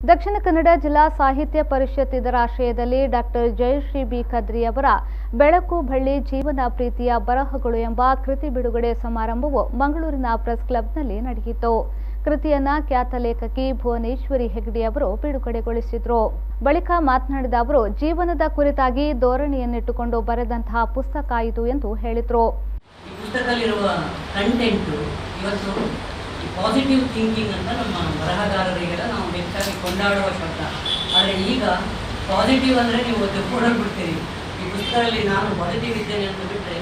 ದಕ್ಷಿಣ ಕನ್ನಡ ಜಿಲ್ಲಾ ಸಾಹಿತ್ಯ ಪರಿಷತ್ ಇದರ ಆಶ್ರಯದಲ್ಲಿ ಡಾಕ್ಟರ್ ಜಯಶ್ರೀ ಬಿ ಖದ್ರಿ ಅವರ ಬೆಳಕು ಬಳ್ಳಿ ಜೀವನ ಪ್ರೀತಿಯ ಬರಹಗಳು ಎಂಬ ಕೃತಿ ಬಿಡುಗಡೆ ಸಮಾರಂಭವು ಮಂಗಳೂರಿನ ಪ್ರೆಸ್ ಕ್ಲಬ್ನಲ್ಲಿ ನಡೆಯಿತು. ಕೃತಿಯನ್ನ ಖ್ಯಾತ ಲೇಖಕಿ ಭುವನೇಶ್ವರಿ ಹೆಗ್ಡೆ ಅವರು ಬಿಡುಗಡೆಗೊಳಿಸಿದರು. ಬಳಿಕ ಮಾತನಾಡಿದ ಅವರು, ಜೀವನದ ಕುರಿತಾಗಿ ಧೋರಣೆಯನ್ನಿಟ್ಟುಕೊಂಡು ಬರೆದಂತಹ ಪುಸ್ತಕ ಇದು ಎಂದು ಹೇಳಿದರು. ಈ ಪುಸ್ತಕದಲ್ಲಿರುವ ಕಂಟೆಂಟ್ ಇವತ್ತು ಪಾಸಿಟಿವ್ ಥಿಂಕಿಂಗ್ ಅಂತ ನಮ್ಮ ಬರಹಗಾರರಿಗೆಲ್ಲ ನಾವು ಹೆಚ್ಚಾಗಿ ಕೊಂಡಾಡುವ ಶಬ್ದ. ಆದರೆ ಈಗ ಪಾಸಿಟಿವ್ ಅಂದರೆ ನೀವು ಬಿಡ್ತೀರಿ. ಈ ಪುಸ್ತಕದಲ್ಲಿ ನಾನು ಪಾಸಿಟಿವ್ ಇದ್ದೇನೆ ಅಂತ ಬಿಟ್ಟರೆ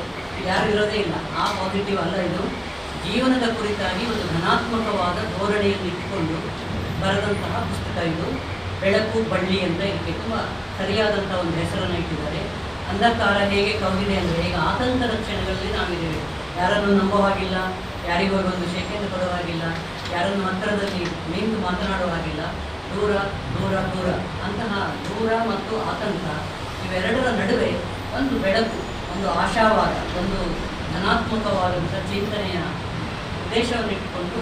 ಯಾರು ಇರೋದೇ ಇಲ್ಲ. ಆ ಪಾಸಿಟಿವ್ ಅಲ್ಲ, ಇದು ಜೀವನದ ಕುರಿತಾಗಿ ಒಂದು ಧನಾತ್ಮಕವಾದ ಧೋರಣೆಯನ್ನು ಇಟ್ಟುಕೊಂಡು ಬರೆದಂತಹ ಪುಸ್ತಕ ಇದು. ಬೆಳಕು ಬಳ್ಳಿ ಅಂತ ಇದಕ್ಕೆ ತುಂಬ ಸರಿಯಾದಂಥ ಒಂದು ಹೆಸರನ್ನು ಇಟ್ಟಿದ್ದಾರೆ. ಅಂಧಕಾರ ಹೇಗೆ ಕವಿದಿದೆ ಅಂದರೆ, ಈಗ ಆತಂಕದ ಕ್ಷಣಗಳಲ್ಲಿ ನಾವಿದ್ದೇವೆ. ಯಾರನ್ನು ನಂಬೋ ಹಾಗಿಲ್ಲ, ಯಾರಿಗೂ ಒಂದು ಶೇಖೆಯನ್ನು ಕೊಡೋ ಹಾಗಿಲ್ಲ, ಯಾರನ್ನು ಹತ್ತಿರದಲ್ಲಿ ನಿಂತು ಮಾತನಾಡುವ ಹಾಗಿಲ್ಲ. ದೂರ ದೂರ ದೂರ ಅಂತಹ ದೂರ ಮತ್ತು ಆತಂಕ ಇವೆರಡರ ನಡುವೆ ಒಂದು ಬೆಳಕು, ಒಂದು ಆಶಾವಾದ, ಒಂದು ಧನಾತ್ಮಕವಾದಂಥ ಚಿಂತನೆಯ ಉದ್ದೇಶವನ್ನು ಇಟ್ಟುಕೊಂಡು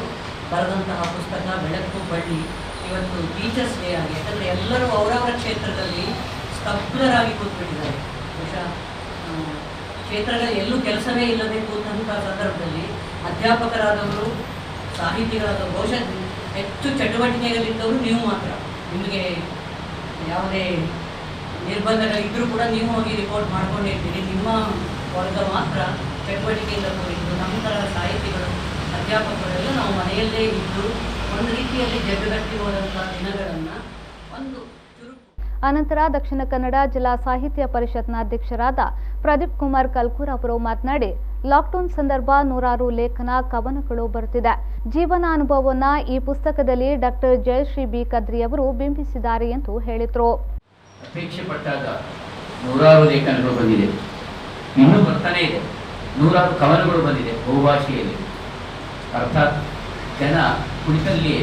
ಬರೆದಂತಹ ಪುಸ್ತಕ ಬೆಳಕು ಬಳ್ಳಿ. ಇವತ್ತು ಟೀಚರ್ಸ್ ಡೇ ಆಗಿ, ಯಾಕಂದರೆ ಎಲ್ಲರೂ ಅವರವರ ಕ್ಷೇತ್ರದಲ್ಲಿ ಸ್ತಬ್ಧರಾಗಿ ಕೂತ್ಬಿಟ್ಟಿದ್ದಾರೆ. ಬಹುಶಃ ಕ್ಷೇತ್ರಗಳಲ್ಲಿ ಎಲ್ಲೂ ಕೆಲಸವೇ ಇಲ್ಲದೆ ಕೂತಂಥ ಸಂದರ್ಭದಲ್ಲಿ ಅಧ್ಯಾಪಕರಾದವರು, ಸಾಹಿತಿಗಳಾದವರು, ಬಹುಶಃ ಹೆಚ್ಚು ಚಟುವಟಿಕೆಗಳಿದ್ದವರು ನೀವು ಮಾತ್ರ. ನಿಮಗೆ ಯಾವುದೇ ನಿರ್ಬಂಧಗಳಿದ್ದರೂ ಕೂಡ ನೀವು ಹೋಗಿ ರಿಪೋರ್ಟ್ ಮಾಡ್ಕೊಂಡಿರ್ತೀರಿ. ನಿಮ್ಮ ವರ್ಗ ಮಾತ್ರ ಚಟುವಟಿಕೆಯಿಂದ ಕೂಡಿದ್ದು. ನಮ್ಮ ಥರ ಸಾಹಿತಿಗಳು, ಅಧ್ಯಾಪಕರೆಲ್ಲ ನಾವು ಮನೆಯಲ್ಲೇ ಇದ್ದು ಒಂದು ರೀತಿಯಲ್ಲಿ ಜಗ್ಗಟ್ಟಿ ಹೋದಂಥ ದಿನಗಳನ್ನು ಒಂದು ಅನಂತರ ದಕ್ಷಿಣ ಕನ್ನಡ ಜಿಲ್ಲಾ ಸಾಹಿತ್ಯ ಪರಿಷತ್ನ ಅಧ್ಯಕ್ಷರಾದ ಪ್ರದೀಪ್ ಕುಮಾರ್ ಕಲ್ಕೂರ್ ಅವರು ಮಾತನಾಡಿ, ಲಾಕ್ಡೌನ್ ಸಂದರ್ಭ ನೂರಾರು ಲೇಖನ ಕವನಗಳು ಬರುತ್ತಿದೆ. ಜೀವನ ಅನುಭವವನ್ನು ಈ ಪುಸ್ತಕದಲ್ಲಿ ಡಾಕ್ಟರ್ ಜಯಶ್ರೀ ಬಿ ಖದ್ರಿ ಅವರು ಬಿಂಬಿಸಿದ್ದಾರೆ ಎಂದು ಹೇಳಿದರು. ಅಪೇಕ್ಷೆ ಪಟ್ಟಾಗ ನೂರಾರು ಲೇಖನಗಳು ಬಂದಿದೆ, ಇನ್ನೂ ಬರ್ತಾನೆ ಇದೆ. ನೂರಾರು ಕವನಗಳು ಬಂದಿದೆ ಬಹುಭಾಷೆಯಲ್ಲಿ. ಅರ್ಥಾತ್ ಜನ ಕುಳಿತಲ್ಲಿಯೇ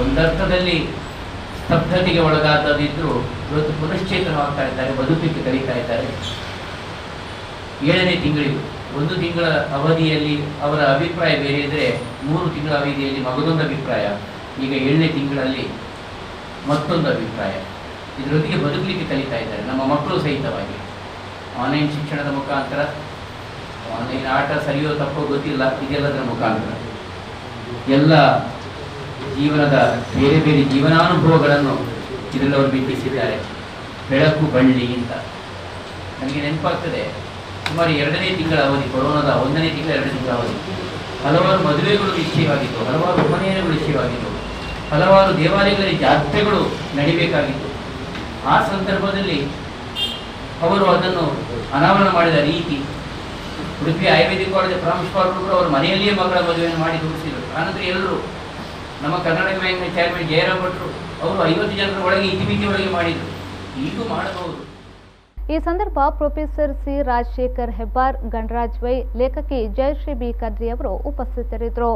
ಒಂದರ್ಥದಲ್ಲಿ ಸ್ತಬ್ಧತೆಗೆ ಒಳಗಾದದಿದ್ದರೂ ಇವತ್ತು ಪುನಶ್ಚೇತನವಾಗ್ತಾ ಇದ್ದಾರೆ, ಬದುಕಿಗೆ ಕಲಿತಾ ಇದ್ದಾರೆ. 7ನೇ ತಿಂಗಳಿದು. 1 ತಿಂಗಳ ಅವಧಿಯಲ್ಲಿ ಅವರ ಅಭಿಪ್ರಾಯ ಬೇರೆ ಇದ್ದರೆ 3 ತಿಂಗಳ ಅವಧಿಯಲ್ಲಿ ಮಗದೊಂದು ಅಭಿಪ್ರಾಯ, ಈಗ 7ನೇ ತಿಂಗಳಲ್ಲಿ ಮತ್ತೊಂದು ಅಭಿಪ್ರಾಯ. ಇದರೊಂದಿಗೆ ಬದುಕಲಿಕ್ಕೆ ಕಲಿತಾ ಇದ್ದಾರೆ ನಮ್ಮ ಮಕ್ಕಳು ಸಹಿತವಾಗಿ. ಆನ್ಲೈನ್ ಶಿಕ್ಷಣದ ಮುಖಾಂತರ, ಆನ್ಲೈನ್ ಆಟ ಸರಿಯೋ ತಪ್ಪೋ ಗೊತ್ತಿಲ್ಲ, ಇದೆಲ್ಲದರ ಮುಖಾಂತರ ಎಲ್ಲ ಜೀವನದ ಬೇರೆ ಬೇರೆ ಜೀವನಾನುಭವಗಳನ್ನು ಇದರಲ್ಲಿ ಅವರು ಬಿಂಬಿಸಿದ್ದಾರೆ. ಬೆಳಕು ಬಳ್ಳಿ ಅಂತ ನನಗೆ ನೆನಪಾಗ್ತದೆ, ಸುಮಾರು 2ನೇ ತಿಂಗಳ ಅವಧಿ, ಕೊರೋನಾದ 1ನೇ ತಿಂಗಳ 2ನೇ ತಿಂಗಳ ಅವಧಿ. ಹಲವಾರು ಮದುವೆಗಳು ನಿಶ್ಚಯವಾಗಿತ್ತು, ಹಲವಾರು ಉಪನಯನಗಳು ನಿಶ್ಚಯವಾಗಿದ್ದವು, ಹಲವಾರು ದೇವಾಲಯಗಳಲ್ಲಿ ಜಾತ್ರೆಗಳು ನಡಿಬೇಕಾಗಿತ್ತು. ಆ ಸಂದರ್ಭದಲ್ಲಿ ಅವರು ಅದನ್ನು ಅನಾವರಣ ಮಾಡಿದ ರೀತಿ, ಉಡುಪಿ ಆಯುರ್ವೇದಿಕ್ ಕಾಲೇಜ್ ಪ್ರಾಂಶುಪಾಲರು ಕೂಡ ಅವರು ಮನೆಯಲ್ಲಿಯೇ ಮಕ್ಕಳ ಮದುವೆಯನ್ನು ಮಾಡಿ ತೋರಿಸಿದರು. ಆನಂತರ ಎಲ್ಲರೂ ನಮ್ಮ ಕರ್ನಾಟಕ ಬ್ಯಾಂಕ್ನ ಚೇರ್ಮನ್ ಜಯರಾಮ್ ಭಟ್ರು ಅವರು 50 ಜನರ ಒಳಗೆ ಇತಿಮಿತಿ ಒಳಗೆ ಮಾಡಿದರು. ಈಗೂ ಮಾಡಬಹುದು. ಈ ಸಂದರ್ಭ professor C Rajashekhar Hebbar, Ganaraj Y, ಲೇಖಕಿ ಜಯಶ್ರೀ ಬಿ ಖದ್ರಿ ಅವರು ಉಪಸ್ಥಿತರಿದ್ದರು.